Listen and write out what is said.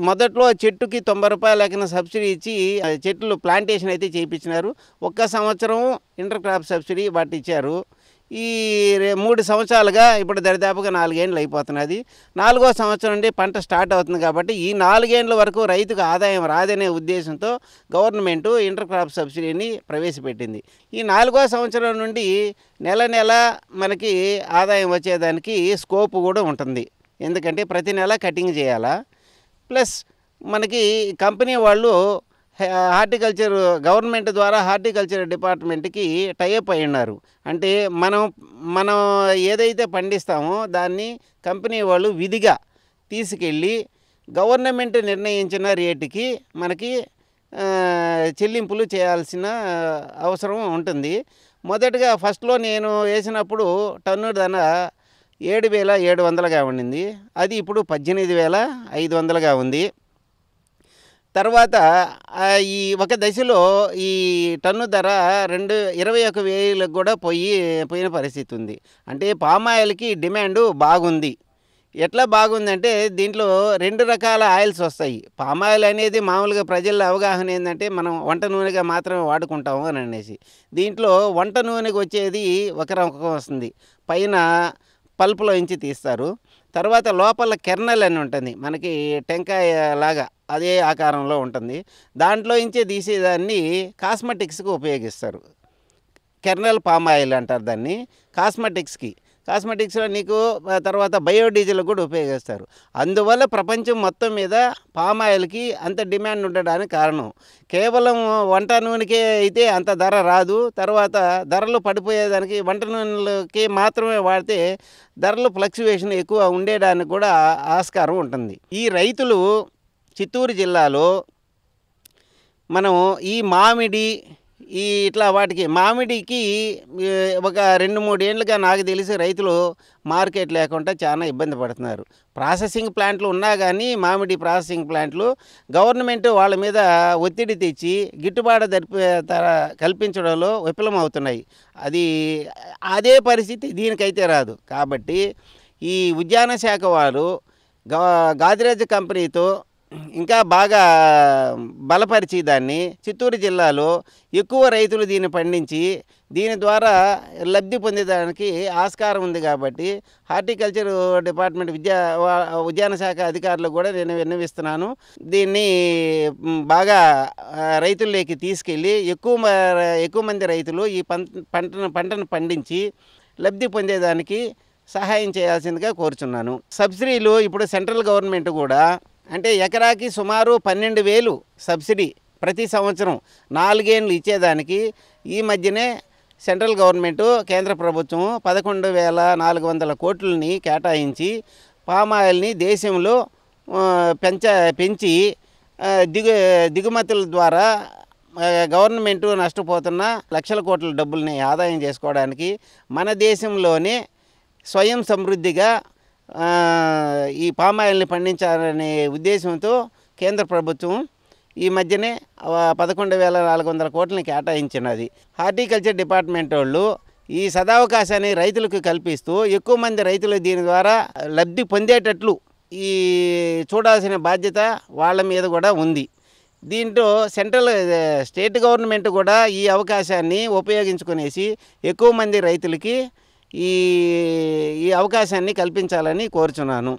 మొదట్లో చెట్టుకి రూ. 90 లెక్కన సబ్సిడీ ఇచ్చి చెట్లు ప్లాంటేషన్ అయితే చేయించినారు. ఒక్క సంవత్సరం ఇంటర్ క్రాప్ సబ్సిడీ ఇచ్చారు. ఈ 3 సంవత్సరాలుగా ఇప్పుడు దరిదాపుగా 4 ఏండ్లు అయిపోతున్నది. 4వ సంవత్సరం నుండి పంట స్టార్ట్ అవుతుంది కాబట్టి ఈ 4 ఏండ్ల వరకు రైతుకు ఆదాయం రాదనే ఉద్దేశంతో గవర్నమెంట్ ఇంటర్ క్రాప్ సబ్సిడీని ప్రవేశపెట్టింది. ఈ 4వ సంవత్సరం నుండి నెల నెల మనకి ఆదాయం వచ్చేదానికి స్కోప్ కూడా ఉంటుంది. ఎందుకంటే ప్రతి నెల కటింగ్ చేయాలా. ప్లస్ మనకి కంపెనీ వాళ్ళు హార్టికల్చర్ గవర్నమెంట్ ద్వారా హార్టికల్చర్ డిపార్ట్మెంట్కి టైఅప్ అయి ఉన్నారు. అంటే మనం ఏదైతే పండిస్తామో దాన్ని కంపెనీ వాళ్ళు విధిగా తీసుకెళ్ళి గవర్నమెంట్ నిర్ణయించిన రేటుకి మనకి చెల్లింపులు చేయాల్సిన అవసరం ఉంటుంది. మొదటగా ఫస్ట్లో నేను వేసినప్పుడు టన్ను ధర 7,700గా ఉండింది. అది ఇప్పుడు 18,500గా ఉంది. తర్వాత ఈ ఒక దశలో ఈ టన్ను ధర 21,000లకు కూడా పోయిన పరిస్థితి ఉంది. అంటే పామాయిల్కి డిమాండ్ బాగుంది. ఎట్లా బాగుందంటే దీంట్లో 2 రకాల ఆయిల్స్ వస్తాయి. పామాయిల్ అనేది మామూలుగా ప్రజల అవగాహన ఏంటంటే మనం వంట నూనెగా మాత్రమే వాడుకుంటాము అని అనేసి. దీంట్లో వంట నూనెకి వచ్చేది ఒక రకం వస్తుంది. పైన పల్పులో ఇంచి తీస్తారు. తర్వాత లోపల కెర్నల్ అని ఉంటుంది, మనకి టెంకాయ లాగా అదే ఆకారంలో ఉంటుంది. దాంట్లో ఇంచే తీసేదాన్ని కాస్మెటిక్స్కి ఉపయోగిస్తారు. కెర్నల్ పామ్ ఆయిల్ అంటారు దాన్ని. కాస్మెటిక్స్లో నీకు తర్వాత బయోడీజిల్ కూడా ఉపయోగిస్తారు. అందువల్ల ప్రపంచం మొత్తం మీద పామ్ ఆయిల్కి అంత డిమాండ్ ఉండడానికి కారణం. కేవలం వంట నూనెకే అయితే అంత ధర రాదు. తర్వాత ధరలు పడిపోయేదానికి వంట నూనెలకి మాత్రమే వాడితే ధరలు ఫ్లక్చువేషన్ ఎక్కువ ఉండేదానికి కూడా ఆస్కారం ఉంటుంది. ఈ రైతులు చిత్తూరు జిల్లాలో మనం ఈ మామిడి ఇట్లా వాటికి మామిడికి ఒక 2-3 ఏళ్ళుగా నాకు తెలిసి రైతులు మార్కెట్ లేకుండా చాలా ఇబ్బంది పడుతున్నారు. ప్రాసెసింగ్ ప్లాంట్లు ఉన్నా కానీ మామిడి ప్రాసెసింగ్ ప్లాంట్లు గవర్నమెంట్ వాళ్ళ మీద ఒత్తిడి తెచ్చి గిట్టుబాటు కల్పించడంలో విఫలమవుతున్నాయి. అదే పరిస్థితి దీనికైతే రాదు. కాబట్టి ఈ ఉద్యాన శాఖ వారు గాదిరాజ్ కంపెనీతో ఇంకా బాగా బలపరిచి దాన్ని చిత్తూరు జిల్లాలో ఎక్కువ రైతులు దీన్ని పండించి దీని ద్వారా లబ్ధి పొందేదానికి ఆస్కారం ఉంది. కాబట్టి హార్టికల్చర్ డిపార్ట్మెంట్ ఉద్యాన శాఖ అధికారులకు కూడా నేను విన్నవిస్తున్నాను. దీన్ని బాగా రైతుల్లోకి తీసుకెళ్ళి ఎక్కువ మంది రైతులు ఈ పంటను పండించి లబ్ధి పొందేదానికి సహాయం చేయాల్సిందిగా కోరుచున్నాను. సబ్సిడీలు ఇప్పుడు సెంట్రల్ గవర్నమెంట్ కూడా అంటే ఎకరాకి సుమారు 12,000 సబ్సిడీ ప్రతి సంవత్సరం 4 ఏళ్ళు ఇచ్చేదానికి ఈ మధ్యనే సెంట్రల్ గవర్నమెంటు కేంద్ర ప్రభుత్వం 11,400 కోట్లని కేటాయించి పామాయిల్ని దేశంలో పెంచి దిగుమతుల ద్వారా గవర్నమెంటు నష్టపోతున్న లక్షల కోట్ల డబ్బుల్ని ఆదాయం చేసుకోవడానికి మన దేశంలోనే స్వయం సమృద్ధిగా ఈ పామాయిల్ని పండించాలనే ఉద్దేశంతో కేంద్ర ప్రభుత్వం ఈ మధ్యనే 11,400 కోట్లని కేటాయించినది. హార్టికల్చర్ డిపార్ట్మెంట్ వాళ్ళు ఈ సదావకాశాన్ని రైతులకు కల్పిస్తూ ఎక్కువ మంది రైతులు దీని ద్వారా లబ్ధి పొందేటట్లు ఈ చూడాల్సిన బాధ్యత వాళ్ళ మీద కూడా ఉంది. దీంట్లో స్టేట్ గవర్నమెంట్ కూడా ఈ అవకాశాన్ని ఉపయోగించుకునేసి ఎక్కువ మంది రైతులకి ఈ అవకాశాన్ని కల్పించాలని కోరుచున్నాను.